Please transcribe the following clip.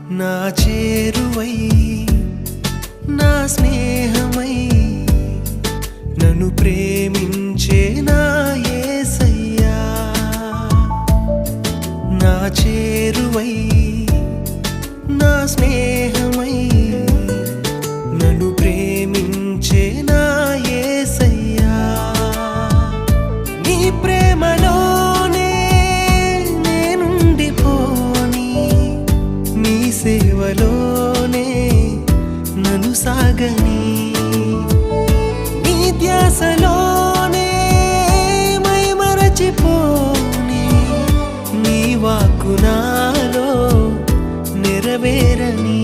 నా చేరువై నా స్నేహమై నన్ను ప్రేమించే నా యేసయ్యా నా చేరువై నా స్నేహమై నన్ను ప్రేమించే నా యేసయ్యా నీ ప్రేమలోనే నేనుండిపోని నీ సేవలోనే నన్ను సాగని నీ ధ్యాసలోనే మైమరచిపోని నీ వాక్కు నాలో నెరవేరని